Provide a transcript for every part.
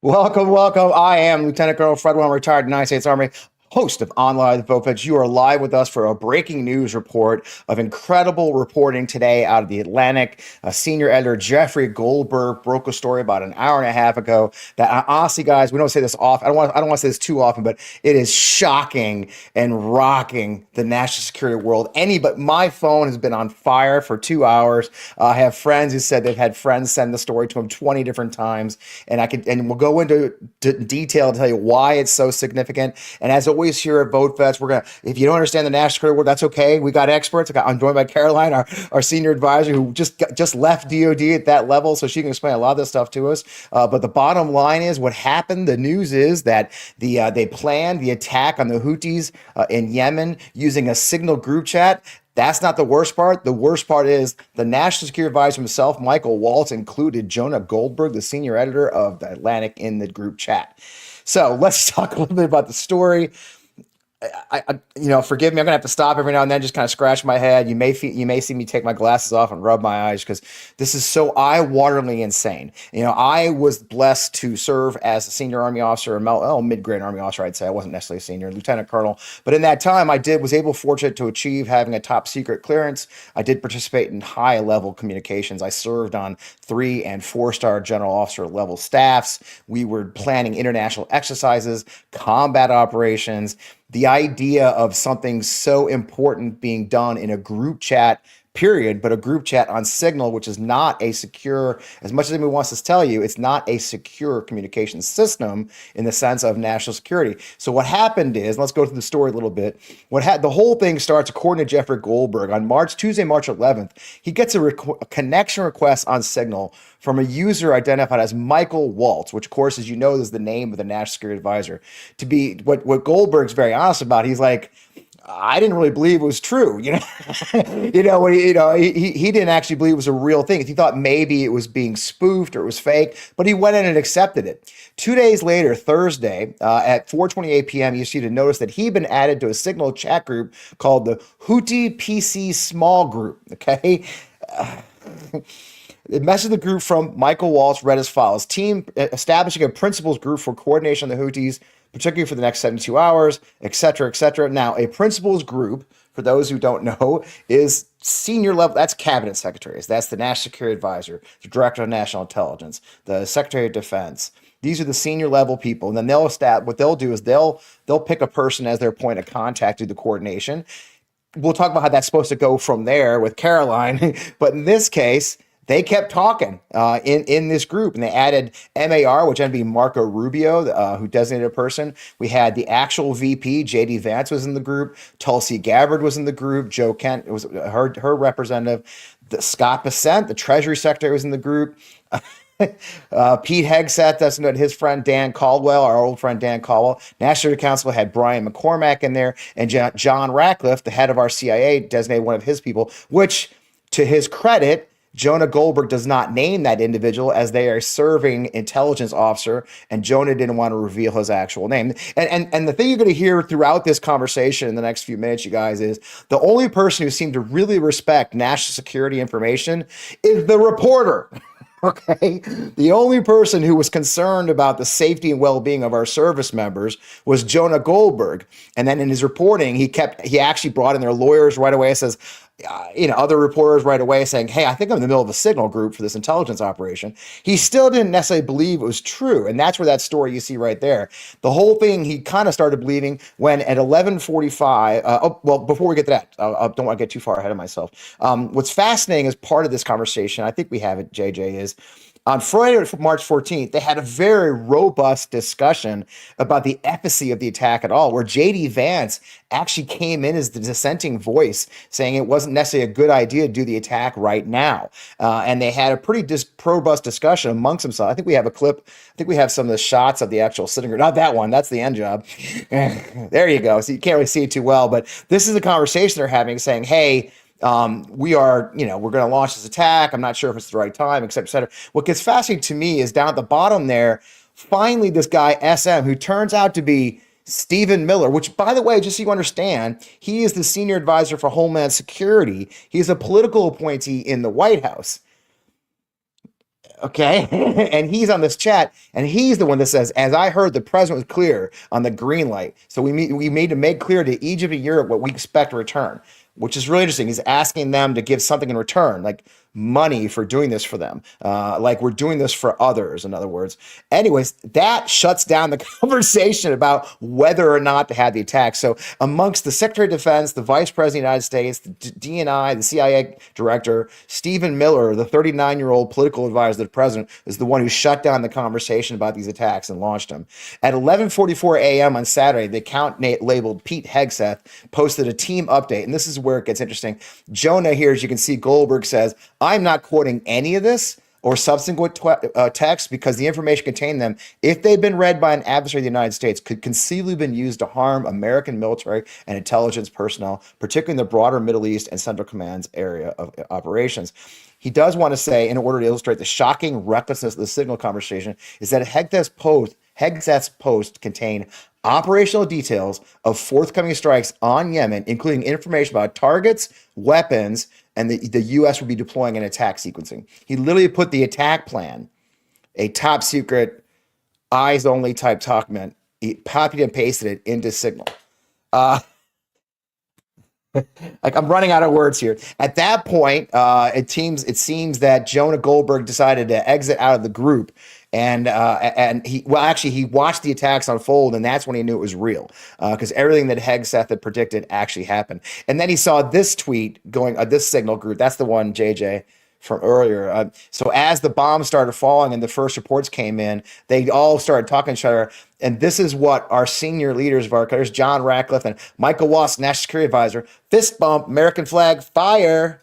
Welcome, welcome. I am Lieutenant Colonel Fred Warren, retired United States Army, host of Online Vote Fetch. You are live with us for a breaking news report of incredible reporting today out of the Atlantic. Senior editor Jeffrey Goldberg broke a story about an hour and a half ago that honestly, guys, we don't say this often. I don't want to say this too often, but it is shocking and rocking the national security world. But my phone has been on fire for 2 hours. I have friends who said they've had friends send the story to them 20 different times, and we'll go into detail to tell you why it's so significant. And as always here at Vote Fest, if you don't understand the national security world, that's okay. We got experts. I'm joined by Caroline, our senior advisor, who just left DOD at that level, so she can explain a lot of this stuff to us. But the bottom line is what happened. The news is that they planned the attack on the Houthis in Yemen using a signal group chat. That's not the worst part. The worst part is the National Security Advisor himself, Michael Waltz, included Jonah Goldberg, the senior editor of the Atlantic, in the group chat. So let's talk a little bit about the story. Forgive me. I'm gonna have to stop every now and then, just kind of scratch my head. You may see me take my glasses off and rub my eyes because this is so eye-wateringly insane. I was blessed to serve as a senior Army officer, mid-grade Army officer, I'd say. I wasn't necessarily a senior, lieutenant colonel, but in that time, fortunate to achieve having a top secret clearance. I did participate in high-level communications. I served on 3- and 4-star general officer level staffs. We were planning international exercises, combat operations. The idea of something so important being done in a group chat, period, but a group chat on Signal, which is not a secure, as much as anyone wants to tell you, it's not a secure communication system in the sense of national security. So what happened is, let's go through the story a little bit. The whole thing starts, according to Jeffrey Goldberg, on Tuesday, March 11th. He gets a connection request on Signal from a user identified as Michael Waltz, which, of course, as you know, is the name of the National Security Advisor. To be what Goldberg's very honest about, he's like, I didn't really believe it was true, he didn't actually believe it was a real thing. He thought maybe it was being spoofed or it was fake, but he went in and accepted it. 2 days later, Thursday, at 4:28 p.m., you received a notice that he'd been added to a Signal chat group called the Houthi PC Small Group. Okay. The message of the group from Michael Waltz read as follows: team establishing a principals group for coordination of the Houthis, particularly for the next 72 hours, et cetera, et cetera. Now, a principals group, for those who don't know, is senior level. That's cabinet secretaries. That's the National Security Advisor, the Director of National Intelligence, the Secretary of Defense. These are the senior level people. And then what they'll do is they'll pick a person as their point of contact to do the coordination. We'll talk about how that's supposed to go from there with Caroline. But in this case, they kept talking in this group, and they added MAR, which ended up being Marco Rubio, who designated a person. We had the actual VP, JD Vance, was in the group. Tulsi Gabbard was in the group. Joe Kent was her representative. Scott Bessent, the Treasury Secretary, was in the group. Pete Hegseth, that's his friend Dan Caldwell, our old friend Dan Caldwell. National Security Council had Brian McCormack in there, and John Ratcliffe, the head of our CIA, designated one of his people, which, to his credit, Jonah Goldberg does not name that individual as they are serving intelligence officer, and Jonah didn't want to reveal his actual name. And the thing you're going to hear throughout this conversation in the next few minutes, you guys, is the only person who seemed to really respect national security information is the reporter. Okay. The only person who was concerned about the safety and well-being of our service members was Jonah Goldberg. And then in his reporting, he actually brought in their lawyers right away. It says, other reporters right away saying, hey, I think I'm in the middle of a signal group for this intelligence operation. He still didn't necessarily believe it was true. And that's where that story you see right there. The whole thing, he kind of started believing when at 11:45, before we get to that, I don't want to get too far ahead of myself. What's fascinating as part of this conversation, I think we have it, JJ, is on Friday, March 14th, they had a very robust discussion about the efficacy of the attack at all, where JD Vance actually came in as the dissenting voice, saying it wasn't necessarily a good idea to do the attack right now. And they had a pretty robust discussion amongst themselves. I think we have a clip. I think we have some of the shots of the actual sitting room. Not that one. That's the end job. There you go. So you can't really see it too well, but this is a conversation they're having, saying, hey, we're going to launch this attack. I'm not sure if it's the right time, et cetera, et cetera. What gets fascinating to me is down at the bottom there, finally, this guy, SM, who turns out to be Stephen Miller, which, by the way, just so you understand, he is the senior advisor for Homeland Security. He's a political appointee in the White House. Okay. And he's on this chat, and he's the one that says, as I heard, the president was clear on the green light. So we made to make clear to Egypt and Europe what we expect in return, which is really interesting. He's asking them to give something in return, like money for doing this for them. Like we're doing this for others, in other words. Anyways, that shuts down the conversation about whether or not to have the attack. So amongst the Secretary of Defense, the Vice President of the United States, the DNI, the CIA director, Stephen Miller, the 39-year-old political advisor to the president, is the one who shut down the conversation about these attacks and launched them. At 11:44 a.m. on Saturday, the account labeled Pete Hegseth posted a team update. And this is where it gets interesting. Jonah here, as you can see, Goldberg says, I'm not quoting any of this or subsequent texts because the information contained them, if they've been read by an adversary of the United States, could conceivably have been used to harm American military and intelligence personnel, particularly in the broader Middle East and Central Command's area of operations. He does want to say, in order to illustrate the shocking recklessness of the signal conversation, is that Hegseth's post contained operational details of forthcoming strikes on Yemen, including information about targets, weapons, and the U.S. will be deploying an attack sequencing. He literally put the attack plan, a top secret, eyes only type document. He copied and pasted it into Signal. Like I'm running out of words here. At that point, it seems that Jonah Goldberg decided to exit out of the group, and he watched the attacks unfold, and that's when he knew it was real, because everything that Hegseth had predicted actually happened. And then he saw this tweet going, this Signal group. That's the one, JJ, from earlier. So as the bombs started falling and the first reports came in, they all started talking to each other. And this is what our senior leaders of our country, John Ratcliffe and Michael Waltz, National Security Advisor, fist bump, American flag, fire.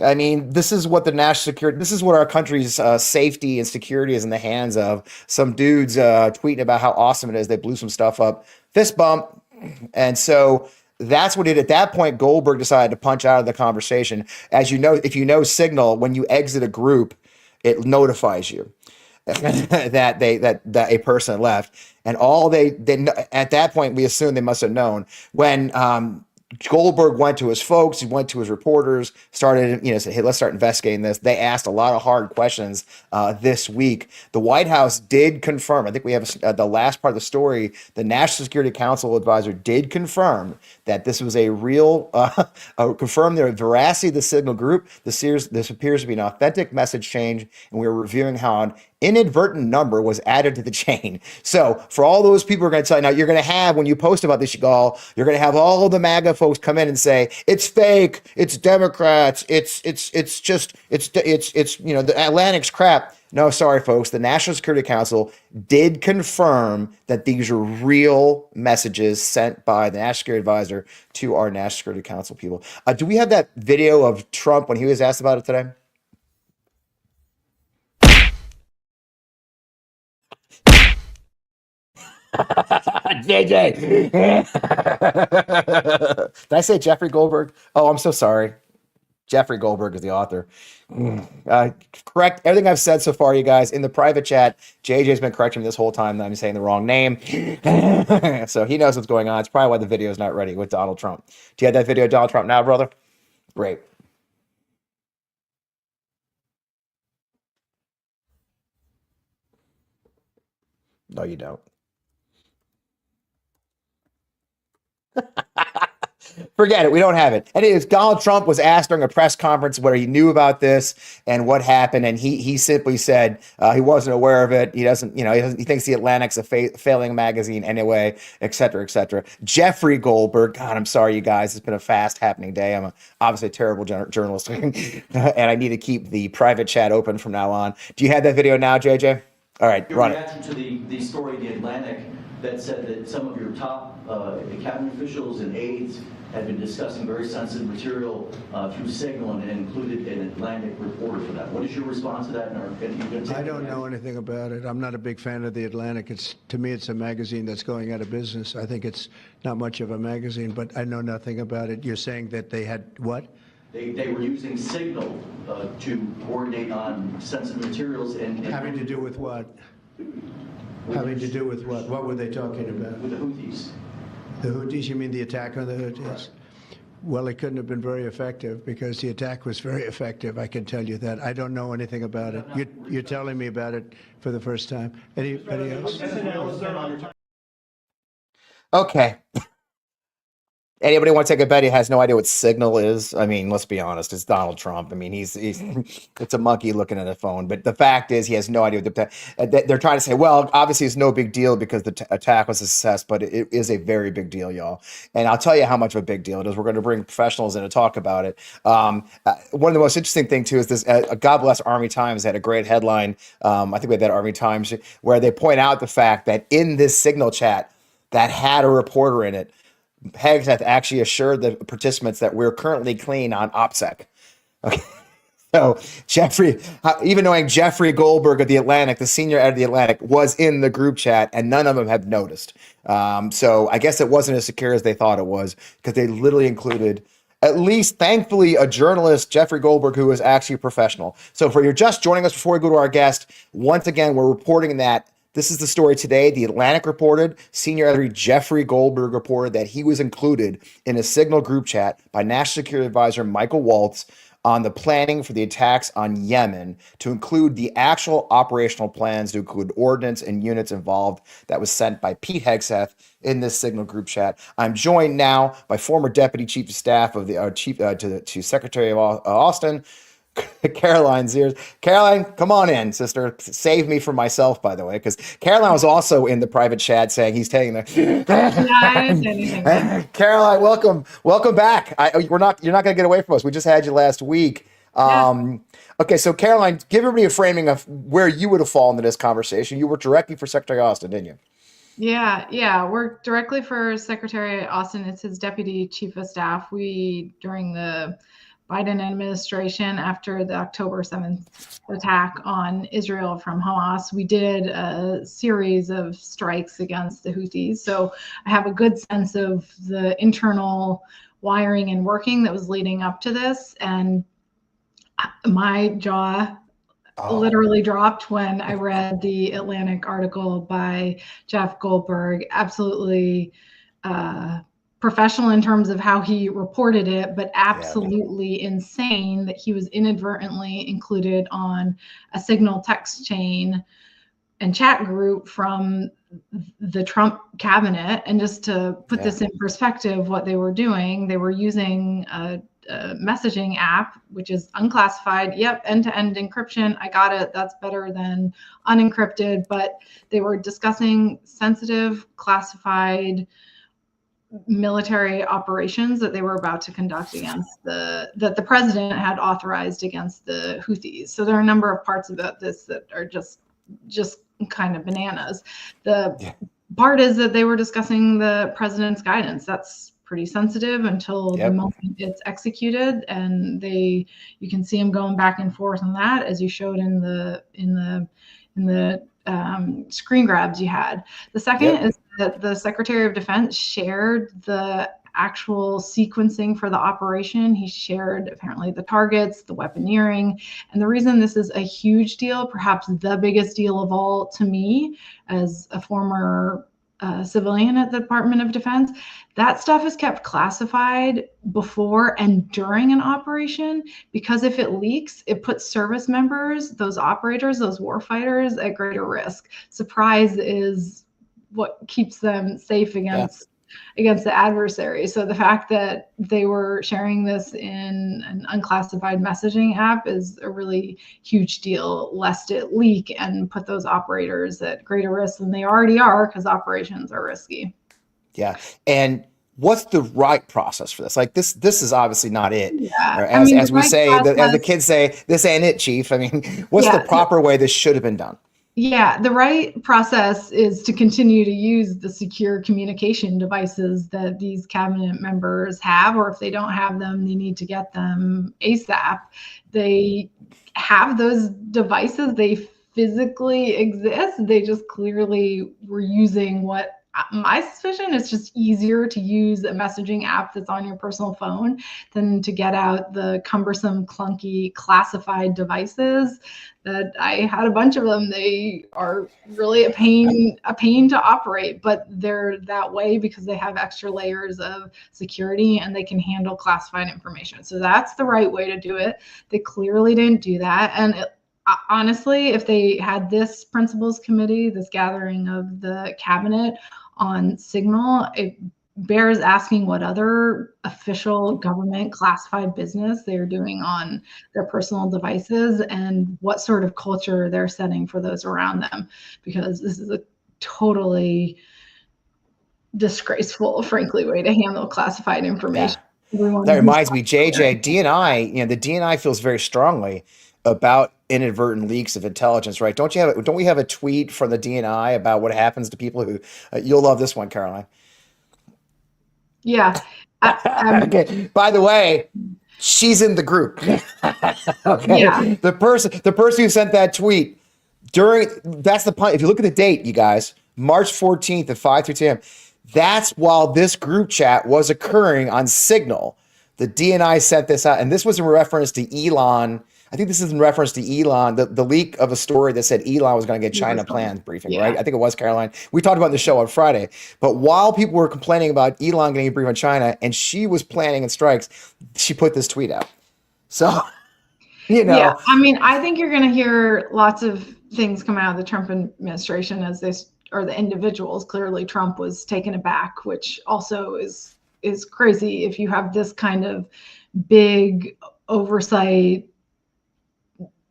I mean, this is what our country's safety and security is in the hands of some dudes tweeting about how awesome it is. They blew some stuff up, fist bump. And so that's what it, at that point, Goldberg decided to punch out of the conversation. As you know, if you know Signal, when you exit a group, it notifies you that a person left. And all they at that point, we assume they must have known when Goldberg went to his folks, he went to his reporters, started, said, hey, let's start investigating this. They asked a lot of hard questions this week. The White House did confirm, I think we have the last part of the story, the National Security Council advisor did confirm that this was a real, confirm the veracity of the Signal group. This appears to be an authentic message change, and we're reviewing how an inadvertent number was added to the chain. So for all those people who are going to tell you, now you're going to have, when you post about this, you're going to have all of the MAGA folks come in and say, it's fake, it's Democrats, it's the Atlantic's crap. No, sorry, folks. The National Security Council did confirm that these are real messages sent by the National Security Advisor to our National Security Council people. Do we have that video of Trump when he was asked about it today? JJ. Did I say Jeffrey Goldberg? Oh, I'm so sorry. Jeffrey Goldberg is the author. Correct everything I've said so far, you guys. In the private chat, JJ's been correcting me this whole time that I'm saying the wrong name. So he knows what's going on. It's probably why the video is not ready with Donald Trump. Do you have that video of Donald Trump now, brother? Great. No, you don't. Forget it. We don't have it. Anyways, Donald Trump was asked during a press conference where he knew about this and what happened, and he simply said he wasn't aware of it. He doesn't, he thinks the Atlantic's a failing magazine anyway, et cetera, et cetera. Jeffrey Goldberg. God, I'm sorry, you guys. It's been a fast happening day. I'm obviously a terrible journalist, and I need to keep the private chat open from now on. Do you have that video now, JJ? All right, your run reaction it. to the story in the Atlantic that said that some of your top cabinet officials and aides had been discussing very sensitive material through Signal and included an Atlantic reporter for that. What is your response to that? I don't know anything about it. I'm not a big fan of the Atlantic. To me, it's a magazine that's going out of business. I think it's not much of a magazine, but I know nothing about it. You're saying that they had what? They were using Signal to coordinate on sensitive materials and having to do with what? Having to do with what? What were they talking about? With the Houthis. The Houthis? You mean the attack on the Houthis? Right. Well, it couldn't have been very effective because the attack was very effective. I can tell you that. I don't know anything about it. You're telling me about it for the first time. Anybody else? Okay. Anybody want to take a bet? He has no idea what Signal is. I mean, let's be honest. It's Donald Trump. I mean, he's it's a monkey looking at a phone. But the fact is, he has no idea what they're trying to say. Well, obviously, it's no big deal because the attack was a success, but it is a very big deal, y'all. And I'll tell you how much of a big deal it is. We're going to bring professionals in to talk about it. One of the most interesting thing too is this. God bless Army Times had a great headline. I think we had that Army Times where they point out the fact that in this Signal chat that had a reporter in it, Hegseth actually assured the participants that we're currently clean on OPSEC. Okay. So even knowing Jeffrey Goldberg of The Atlantic, the senior editor of The Atlantic, was in the group chat and none of them have noticed. So I guess it wasn't as secure as they thought it was because they literally included, at least thankfully, a journalist, Jeffrey Goldberg, who is actually a professional. So for you're just joining us before we go to our guest, once again, we're reporting that this is the story today. The Atlantic reported, senior editor Jeffrey Goldberg reported that he was included in a Signal group chat by National Security Advisor Michael Waltz on the planning for the attacks on Yemen, to include the actual operational plans, to include ordnance and units involved, that was sent by Pete Hegseth in this Signal group chat. I'm joined now by former Deputy Chief of Staff of the to Secretary of Austin, Caroline Zeir. Caroline, come on in, sister. Save me from myself, by the way, because Caroline was also in the private chat saying he's taking the. Caroline, welcome back. You're not going to get away from us. We just had you last week. Okay, so Caroline, give everybody a framing of where you would have fallen in this conversation. You worked directly for Secretary Austin, didn't you? Yeah, worked directly for Secretary Austin. It's his Deputy Chief of Staff. We, during the Biden administration, after the October 7th attack on Israel from Hamas, we did a series of strikes against the Houthis. So I have a good sense of the internal wiring and working that was leading up to this. And my jaw literally dropped when I read the Atlantic article by Jeff Goldberg. Absolutely professional in terms of how he reported it, but absolutely insane that he was inadvertently included on a Signal text chain and chat group from the Trump cabinet. And just to put this in perspective, what they were doing, they were using a messaging app, which is unclassified. Yep, end-to-end encryption. I got it. That's better than unencrypted. But they were discussing sensitive, classified military operations that they were about to conduct against that the president had authorized against the Houthis. So there are a number of parts about this that are just kind of bananas. The part is that they were discussing the president's guidance. That's pretty sensitive until the moment it's executed, and you can see him going back and forth on that, as you showed in the screen grabs you had. The second is that the Secretary of Defense shared the actual sequencing for the operation. He shared apparently the targets, the weaponeering. And the reason this is a huge deal, perhaps the biggest deal of all to me as a former civilian at the Department of Defense, that stuff is kept classified before and during an operation, because if it leaks, it puts service members, those operators, those warfighters, at greater risk. Surprise is what keeps them safe against the adversary. So the fact that they were sharing this in an unclassified messaging app is a really huge deal, lest it leak and put those operators at greater risk than they already are, because operations are risky. Yeah. And what's the right process for this? Like this is obviously not it. Yeah. As we say, as the kids say, this ain't it, Chief. I mean, what's the proper way this should have been done? Yeah, the right process is to continue to use the secure communication devices that these cabinet members have, or if they don't have them, they need to get them ASAP. They have those devices, they physically exist. They just clearly were using what my suspicion is just easier to use a messaging app that's on your personal phone than to get out the cumbersome, clunky, classified devices that I had a bunch of them. They are really a pain to operate, but they're that way because they have extra layers of security and they can handle classified information. So that's the right way to do it. They clearly didn't do that. And honestly, if they had this principals committee, this gathering of the cabinet on Signal, it bears asking what other official government classified business they're doing on their personal devices and what sort of culture they're setting for those around them, because this is a totally disgraceful, frankly, way to handle classified information. Yeah. That reminds me, JJ, DNI, the DNI feels very strongly about inadvertent leaks of intelligence, right? Don't we have a tweet from the DNI about what happens to people who, you'll love this one, Caroline. Yeah. Okay. By the way, she's in the group. Okay. Yeah. The person who sent that tweet that's the point. If you look at the date, you guys, March 14th at 5:30 a.m. That's while this group chat was occurring on Signal. The DNI sent this out, and this was in reference to Elon. I think this is in reference to Elon, the leak of a story that said Elon was going to get China plans briefing, right? I think it was, Caroline. We talked about it in the show on Friday. But while people were complaining about Elon getting a brief on China, and she was planning in strikes, she put this tweet out. So, Yeah, I mean, I think you're going to hear lots of things come out of the Trump administration as this, or the individuals. Clearly, Trump was taken aback, which also is crazy. If you have this kind of big oversight,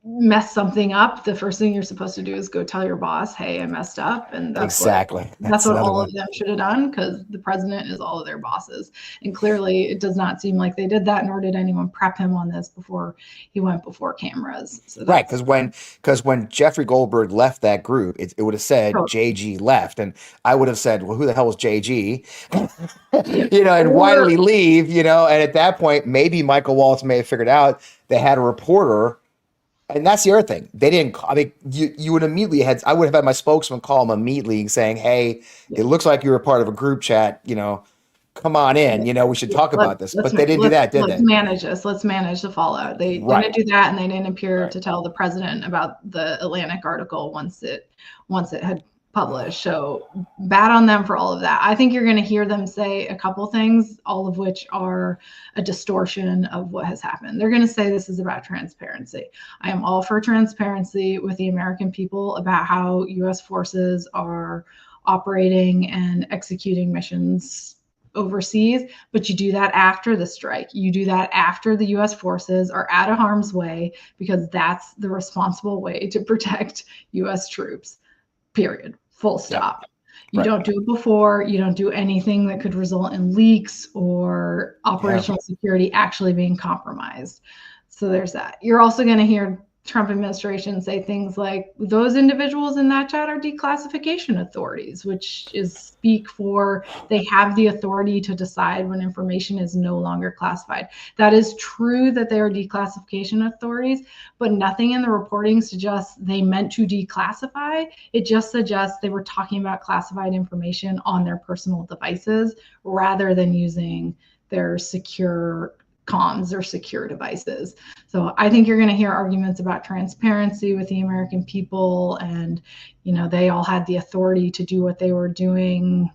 mess something up, the first thing you're supposed to do is go tell your boss, hey, I messed up. And that's what all of them should have done, because the president is all of their bosses. And clearly it does not seem like they did that, nor did anyone prep him on this before he went before cameras. So right, because when Jeffrey Goldberg left that group, it would have said JG left, and I would have said, well, who the hell is JG? And why did he leave? And at that point, maybe Michael Waltz may have figured out they had a reporter. And that's the other thing. They didn't. I mean, you would immediately I would have had my spokesman call him immediately saying, "Hey, it looks like you were part of a group chat. Come on in. We should talk about this." But they didn't do that, did they? Let's manage this. Let's manage the fallout. They didn't do that, and they didn't appear to tell the president about the Atlantic article once it had published. So bad on them for all of that. I think you're going to hear them say a couple things, all of which are a distortion of what has happened. They're going to say this is about transparency. I am all for transparency with the American people about how U.S. forces are operating and executing missions overseas, but you do that after the strike. You do that after the U.S. forces are out of harm's way, because that's the responsible way to protect U.S. troops. Period. Full stop. You don't do it before. You don't do anything that could result in leaks or operational security actually being compromised. So there's that. You're also going to hear Trump administration say things like, those individuals in that chat are declassification authorities, which is speak for they have the authority to decide when information is no longer classified. That is true that they are declassification authorities, but nothing in the reporting suggests they meant to declassify. It just suggests they were talking about classified information on their personal devices rather than using their secure comms or secure devices. So I think you're going to hear arguments about transparency with the American people, and they all had the authority to do what they were doing,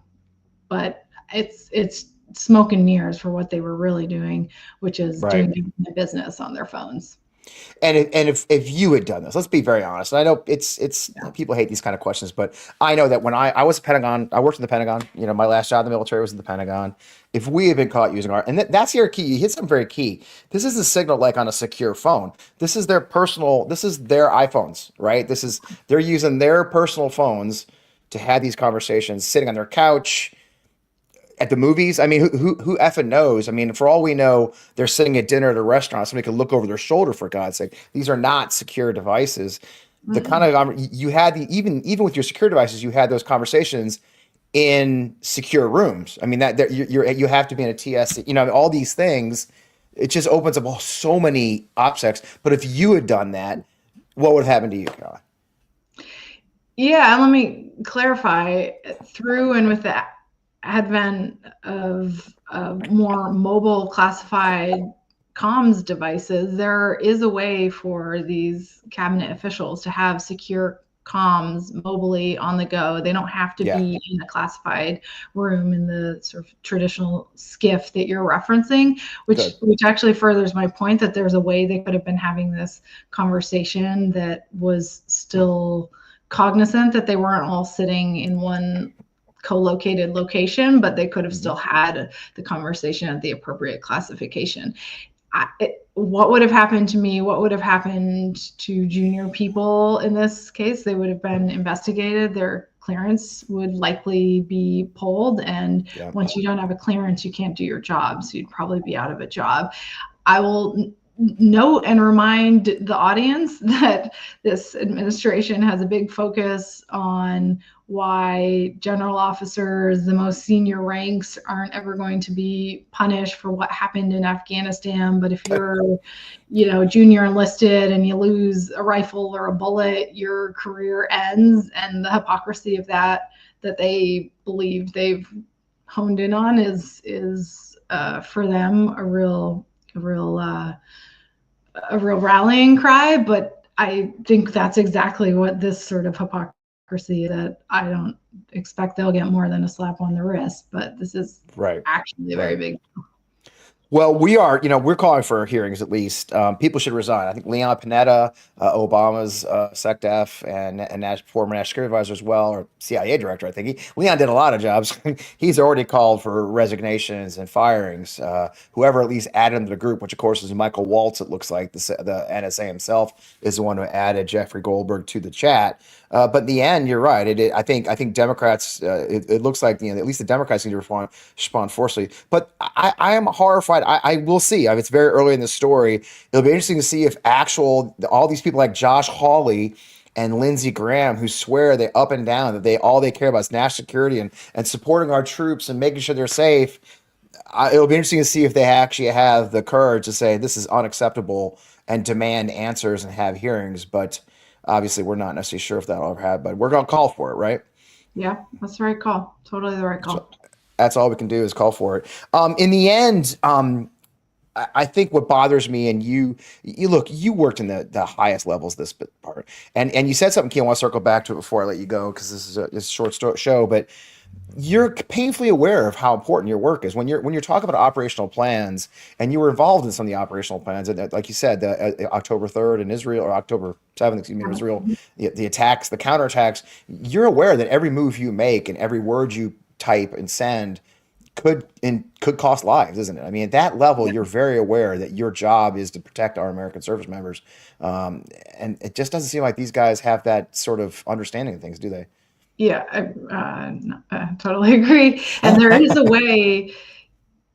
but it's smoke and mirrors for what they were really doing, which is doing the business on their phones. And if you had done this, let's be very honest. And I know it's people hate these kind of questions, but I know that when I was Pentagon, I worked in the Pentagon. My last job in the military was in the Pentagon. If we had been caught using that's your key. You hit something very key. This is a signal like on a secure phone. This is their iPhones, right? They're using their personal phones to have these conversations, sitting on their couch, at the movies. I mean, who effing knows? I mean, for all we know, they're sitting at dinner at a restaurant. Somebody could look over their shoulder, for God's sake. These are not secure devices. The kind of you had even with your secure devices, you had those conversations in secure rooms. I mean, that you have to be in a TS. All these things. It just opens up so many obstacles. But if you had done that, what would have happened to you, Carla? Yeah, let me clarify. Through and with the advent of more mobile classified comms devices, there is a way for these cabinet officials to have secure comms mobily on the go. They don't have to Yeah, be in a classified room in the sort of traditional skiff that you're referencing, which good. actually furthers my point that there's a way they could have been having this conversation that was still cognizant that they weren't all sitting in one co-located location, but they could have Mhm. still had the conversation at the appropriate classification. What would have happened to me? What would have happened to junior people in this case? They would have been investigated. Their clearance would likely be pulled. And Yeah. once you don't have a clearance, you can't do your job. So you'd probably be out of a job. I will note and remind the audience that this administration has a big focus on why general officers, the most senior ranks, aren't ever going to be punished for what happened in Afghanistan. But if you're, junior enlisted and you lose a rifle or a bullet, your career ends. And the hypocrisy of that they believe they've honed in on is for them a real rallying cry. But I think that's exactly what this sort of hypocrisy, that I don't expect they'll get more than a slap on the wrist, but this is Right. actually a very Right. big. Well, we're calling for hearings at least. People should resign. I think Leon Panetta, Obama's SecDef and former National Security Advisor as well, or CIA director, I think. Leon did a lot of jobs. He's already called for resignations and firings. Whoever at least added him to the group, which of course is Michael Waltz, it looks like the NSA himself is the one who added Jeffrey Goldberg to the chat. But in the end, you're right. I think Democrats. It looks like at least the Democrats need to respond forcefully. But I am horrified. I will see. I mean, it's very early in the story. It'll be interesting to see if all these people like Josh Hawley and Lindsey Graham, who swear they up and down that they care about is national security and supporting our troops and making sure they're safe. It'll be interesting to see if they actually have the courage to say this is unacceptable and demand answers and have hearings. But obviously, we're not necessarily sure if that'll ever happen. But we're going to call for it, right? Yeah, that's the right call. Totally the right So call. that's all we can do is call for it. In the end, I think what bothers me, and you look, you worked in the highest levels of this part, and you said something, Key. I want to circle back to it before I let you go because this is a short show, but you're painfully aware of how important your work is when you're talking about operational plans, and you were involved in some of the operational plans, and like you said, the October 3rd in Israel or October 7th, excuse me, in Israel, the attacks, the counterattacks. You're aware that every move you make and every word you type and send could cost lives, isn't it? I mean, at that level, you're very aware that your job is to protect our American service members, and it just doesn't seem like these guys have that sort of understanding of things, do they? Yeah, I totally agree. And there is a way,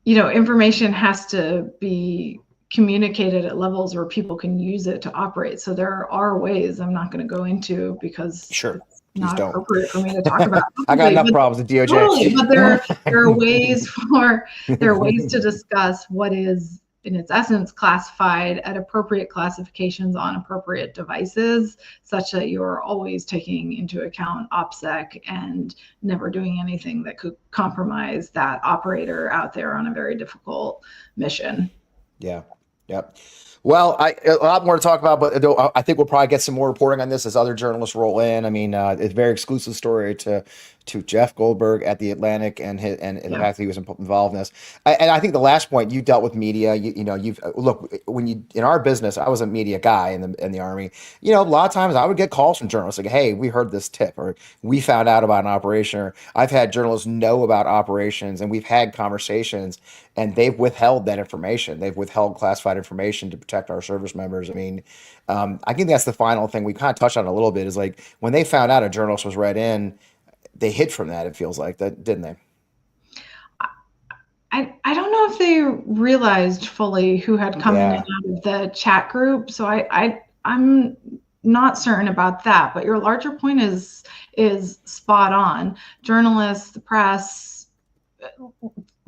information has to be communicated at levels where people can use it to operate. So there are ways I'm not going to go into because Sure, it's please not don't. appropriate for me to talk about I got publicly. enough But problems with totally, but there are DOJ. ways to discuss what is in its essence classified at appropriate classifications on appropriate devices, such that you're always taking into account OPSEC and never doing anything that could compromise that operator out there on a very difficult mission. Yeah. Yep. Well, a lot more to talk about, but I think we'll probably get some more reporting on this as other journalists roll in. I mean, it's a very exclusive story to Jeff Goldberg at the Atlantic and the Yeah. fact that he was involved in this. And I think the last point, you dealt with media. You've look, when you in our business, I was a media guy in the Army. A lot of times I would get calls from journalists like, "Hey, we heard this tip," or "We found out about an operation," or I've had journalists know about operations, and we've had conversations, and they've withheld that information. They've withheld classified information to protect our service members. I mean, I think that's the final thing we kind of touched on a little bit is like when they found out a journalist was read in, they hid from that. It feels like that, didn't they? I don't know if they realized fully who had come in and Yeah, out of the chat group. So I'm not certain about that. But your larger point is spot on. Journalists, the press,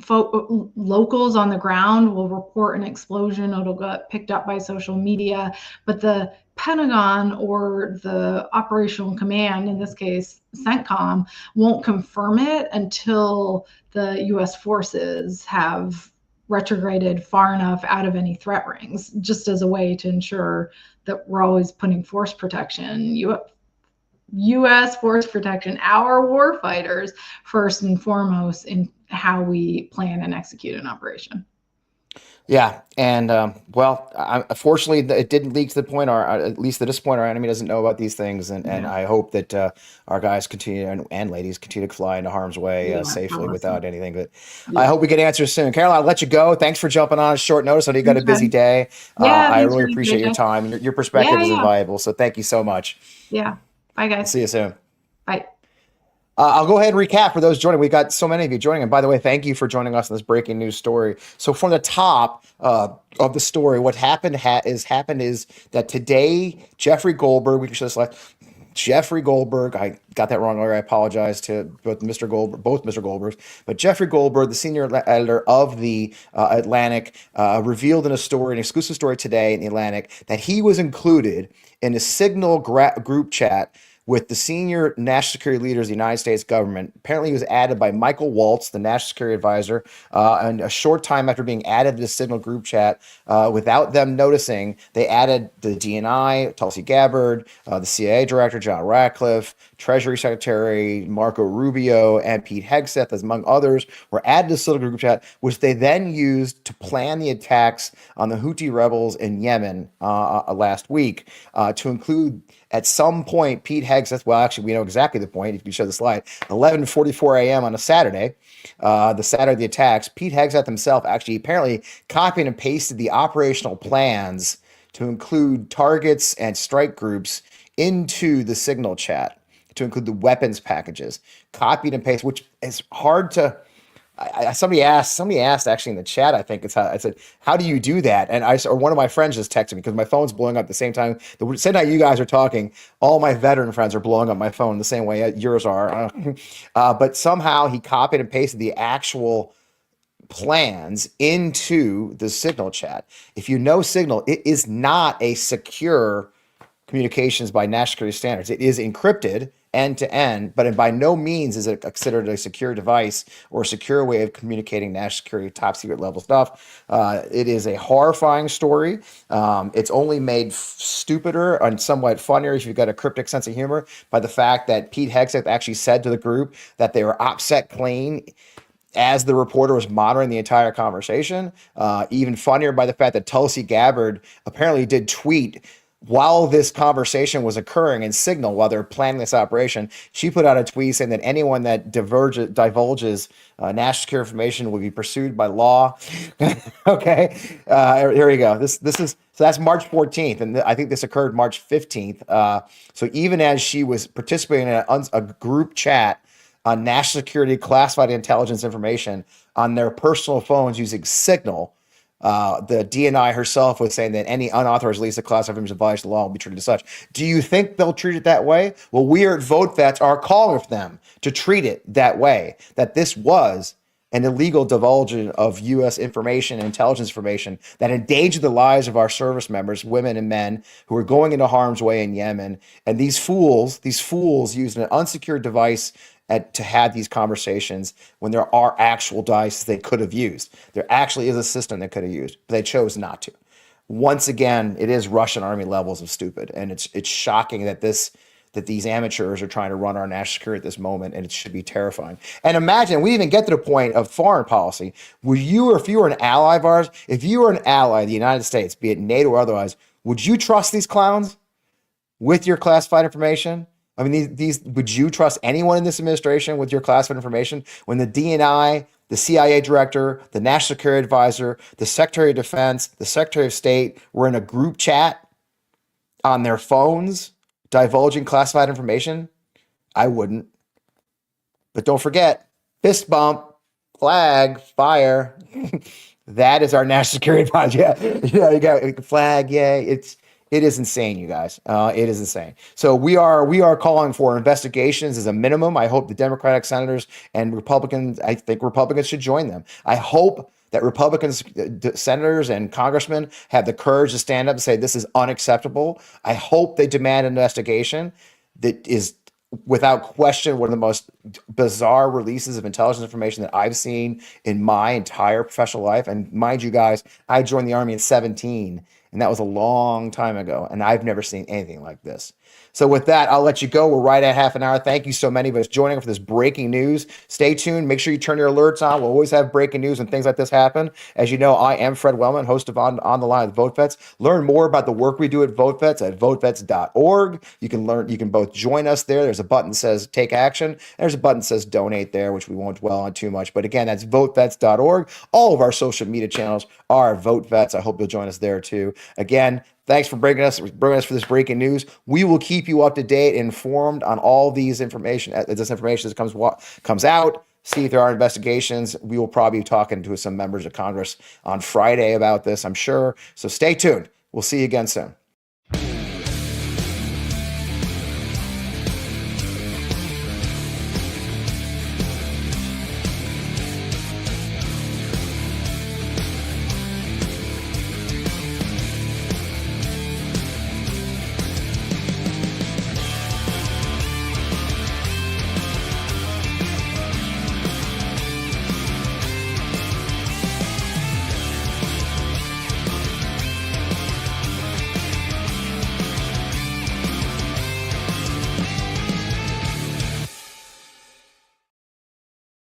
locals on the ground will report an explosion. It'll get picked up by social media, but the Pentagon or the operational command, in this case, CENTCOM, won't confirm it until the U.S. forces have retrograded far enough out of any threat rings, just as a way to ensure that we're always putting force protection, U.S. force protection, our war fighters, first and foremost in how we plan and execute an operation. Yeah, and unfortunately, it didn't leak to the point, or at least at this point, our enemy doesn't know about these things, and I hope that our guys continue and ladies continue to fly into harm's way safely without anything. But I hope we get answers soon. Caroline, I'll let you go. Thanks for jumping on a short notice. I know you got a busy day. I really appreciate your time. Your perspective is invaluable. So thank you so much. Yeah. Bye, guys. I'll see you soon. Bye. I'll go ahead and recap for those joining. We've got so many of you joining. And by the way, thank you for joining us in this breaking news story. So from the top of the story, what happened is that today, Jeffrey Goldberg, we can show this slide. Jeffrey Goldberg, I got that wrong earlier. I apologize to both Mr. Goldbergs, but Jeffrey Goldberg, the senior editor of the Atlantic, revealed in a story, an exclusive story today in the Atlantic, that he was included in a Signal group chat with the senior national security leaders of the United States government. Apparently, he was added by Michael Waltz, the national security advisor, and a short time after being added to the Signal group chat, without them noticing, they added the DNI, Tulsi Gabbard, the CIA director, John Ratcliffe, Treasury Secretary Marco Rubio, and Pete Hegseth, as among others, were added to the Signal group chat, which they then used to plan the attacks on the Houthi rebels in Yemen last week, to include at some point Pete Hegseth. Well, actually, we know exactly the point. If you show the slide, 11:44 a.m. on a Saturday, the Saturday of the attacks, Pete Hegseth himself actually apparently copied and pasted the operational plans to include targets and strike groups into the Signal chat, to include the weapons packages, copied and pasted, which is hard to. Somebody asked actually in the chat, I think it's how I said, how do you do that? And or one of my friends just texted me because my phone's blowing up the same time. The same time you guys are talking, all my veteran friends are blowing up my phone the same way yours are. But somehow he copied and pasted the actual plans into the Signal chat. If you know Signal, it is not a secure communications by national security standards. It is encrypted end to end, but by no means is it considered a secure device or a secure way of communicating national security top secret level stuff. It is a horrifying story. It's only made stupider and somewhat funnier if you've got a cryptic sense of humor by the fact that Pete Hegseth actually said to the group that they were OPSEC clean as the reporter was monitoring the entire conversation. Even funnier by the fact that Tulsi Gabbard apparently did tweet while this conversation was occurring in Signal, while they're planning this operation. She put out a tweet saying that anyone that divulges national security information will be pursued by law. Okay, here we go. This is so that's March 14th, and I think this occurred March 15th. So even as she was participating in a group chat on national security classified intelligence information on their personal phones using Signal, the DNI herself was saying that any unauthorized release of classified information violates the law will be treated as such. Do you think they'll treat it that way? Well, we at VoteVets are calling for them to treat it that way, that this was an illegal divulging of U.S. information and intelligence information that endangered the lives of our service members, women and men, who are going into harm's way in Yemen. And these fools used an unsecured device to have these conversations when there are actual devices they could have used. There actually is a system they could have used, but they chose not to. Once again, it is Russian army levels of stupid, and it's shocking that these amateurs are trying to run our national security at this moment, and it should be terrifying. And imagine, we even get to the point of foreign policy. Would you, or if you were an ally of ours, if you were an ally of the United States, be it NATO or otherwise, would you trust these clowns with your classified information? I mean, these would you trust anyone in this administration with your classified information when the DNI, the CIA director, the National Security Advisor, the Secretary of Defense, the Secretary of State were in a group chat on their phones divulging classified information? I wouldn't. But don't forget, fist bump, flag, fire. That is our National Security Advisor. Yeah, you got flag. Yeah, It is insane, you guys. It is insane. So we are calling for investigations as a minimum. I hope the Democratic senators and Republicans. I think Republicans should join them. I hope that Republicans, senators and congressmen have the courage to stand up and say this is unacceptable. I hope they demand an investigation that is without question one of the most bizarre releases of intelligence information that I've seen in my entire professional life. And mind you guys, I joined the Army in 17, and that was a long time ago, and I've never seen anything like this. So with that, I'll let you go. We're right at half an hour. Thank you so many of us joining for this breaking news. Stay tuned. Make sure you turn your alerts on. We'll always have breaking news when things like this happen. As you know, I am Fred Wellman, host of On the Line with Vote Vets. Learn more about the work we do at Vote Vets at votevets.org. You can both join us there. There's a button that says take action. There's a button that says donate there, which we won't dwell on too much. But again, that's votevets.org. All of our social media channels are Vote Vets. I hope you'll join us there too. Again, thanks for bringing us for this breaking news. We will keep you up to date, informed on all these information. This information as it comes out. See if there are investigations. We will probably be talking to some members of Congress on Friday about this, I'm sure. So stay tuned. We'll see you again soon.